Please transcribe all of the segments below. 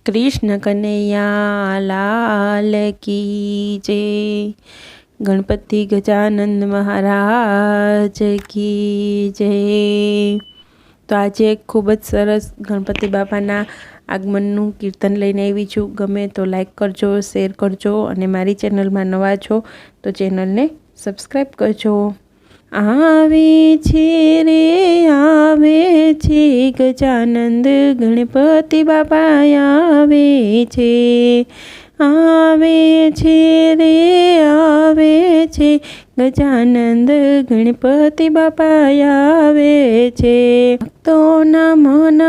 कृष्ण कन्हैया लाल की जय। गणपति गजानंद महाराज की जय। तो आज एक खूब ज सरस गणपति बापाना આગમનનું કીર્તન લઈને આવી છું। ગમે તો લાઈક કરજો, શેર કરજો અને મારી ચેનલમાં નવા છો તો ચેનલને સબસ્ક્રાઈબ કરજો। આવે છે રે આવે છે ગજાનંદ ગણપતિ બાપા આવે છે। આવે છે રે આવે છે ગજાનંદ ગણપતિ બાપા આવે છે। ભક્તોના મન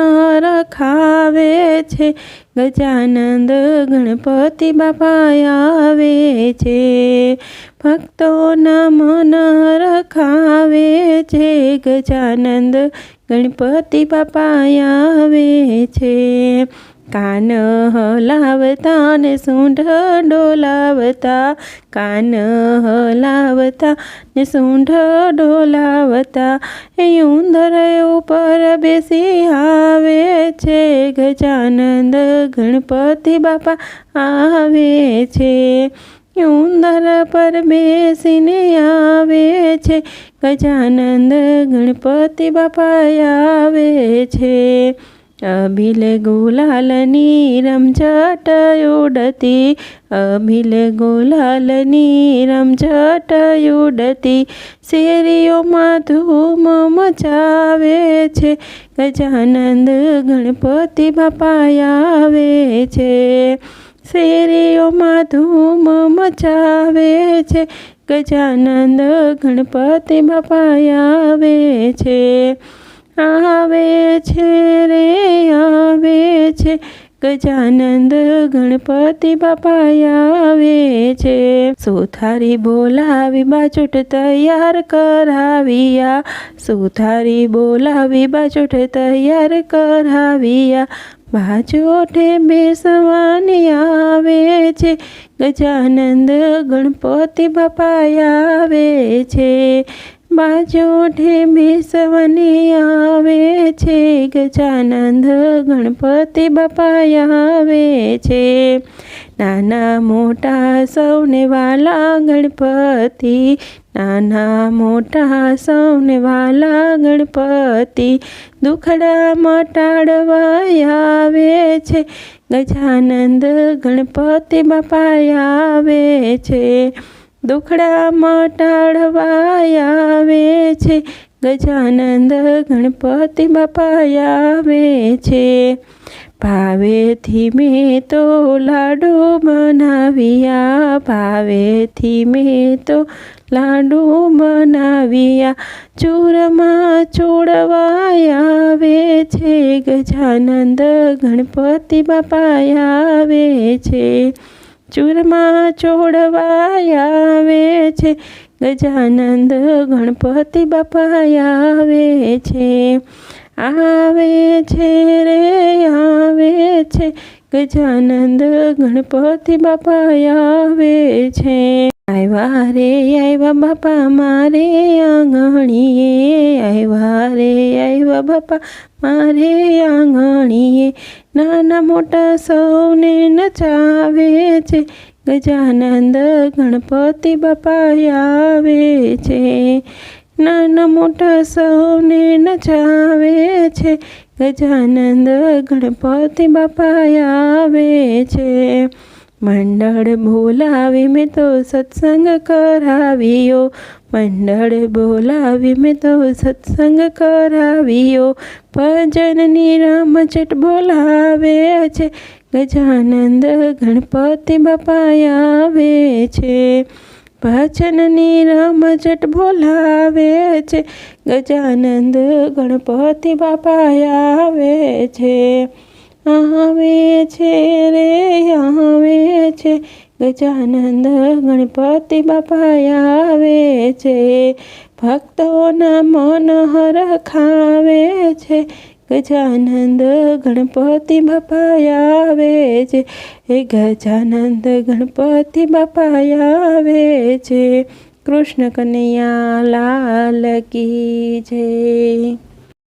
રખાવે છે ગજાનંદ ગણપતિ બાપા આવે છે। ભક્તોના મન રખાવે છે ગજાનંદ ગણપતિ બાપા આવે છે। કાન હલાવતા ને સૂંઢ ડોલાવતા, કાન હલાવતા ને સૂંઢ ડોલાવતા, એ ઉંદર ઉપર બેસી આવે છે ગજાનંદ ગણપતિ બાપા આવે છે। ઉંદર પર બેસીને આવે છે ગજાનંદ ગણપતિ બાપા આવે છે। અભિલ ગુલાલની રમઝટ ઉડતી, અભિલ ગુલાલની રમઝટ ઉડતી, શેરીઓમાં ધૂમ મચાવે છે ગજાનંદ ગણપતિ બાપા આવે છે। શેરીઓમાં ધૂમ મચાવે છે ગજાનંદ ગણપતિ બાપા આવે છે। આવે છે રે આવે છે ગજાનંદ ગણપતિ બાપા આવે છે। સુથારી બોલાવી બાજોટ તૈયાર કરાવ્યા, સુથારી બોલાવી બાજોટ તૈયાર કરાવ્યા, બાજોઠે બેસવાની આવે છે ગજાનંદ ગણપતિ બાપા આવે છે। બાજોઠે બેસવાની આવે છે ગજાનંદ ગણપતિ બાપા આવે છે। નાના મોટા સૌને વાલા ગણપતિ, નાના મોટા સૌને વાલા ગણપતિ, દુખડા મટાડવા આવે છે ગજાનંદ ગણપતિ બાપા આવે છે। દુખડા મટાડવા આવે છે ગજાનંદ ગણપતિ બાપા આવે છે। ભાવેથી મેં તો લાડુ બનાવ્યા, ભાવેથી મેં તો લાડુ બનાવ્યા, ચૂરમાં ચોળવા આવે છે ગજાનંદ ગણપતિ બાપા આવે છે। ચૂરમાં ચોળવા આવે છે ગજાનંદ ગણપતિ બાપા આવે છે। આવે છે રે આવે છે ગજાનંદ ગણપતિ બાપા આવે છે। આવ્યા રે આવ્યા બાપા મારે આંગણીએ, આવ્યા રે આવ્યા બાપા મારે આંગણીએ, નાના મોટા સૌને નચાવે છે ગજાનંદ ગણપતિ બાપા આવે છે। નાના મોટા સૌને નચાવે છે ગજાનંદ ગણપતિ બાપા આવે છે। મંડળ બોલાવી મેં તો સત્સંગ કરાવ્યો, મંડળ બોલાવી મેં તો સત્સંગ કરાવ્યો, ભજનની રમઝટ બોલાવે છે ગજાનંદ ગણપતિ બાપા આવે છે। ભજનની રમઝટ બોલાવે છે ગજાનંદ ગણપતિ બાપા આવે છે। આવે છે રે આવે છે ગજાનંદ ગણપતિ બાપા આવે છે। ભક્તોના મન રખાવે છે ગજાનંદ ગણપતિ બાપા આવે છે। હે ગજાનંદ ગણપતિ બાપા આવે છે। કૃષ્ણ કનૈયા લાલ કી જય।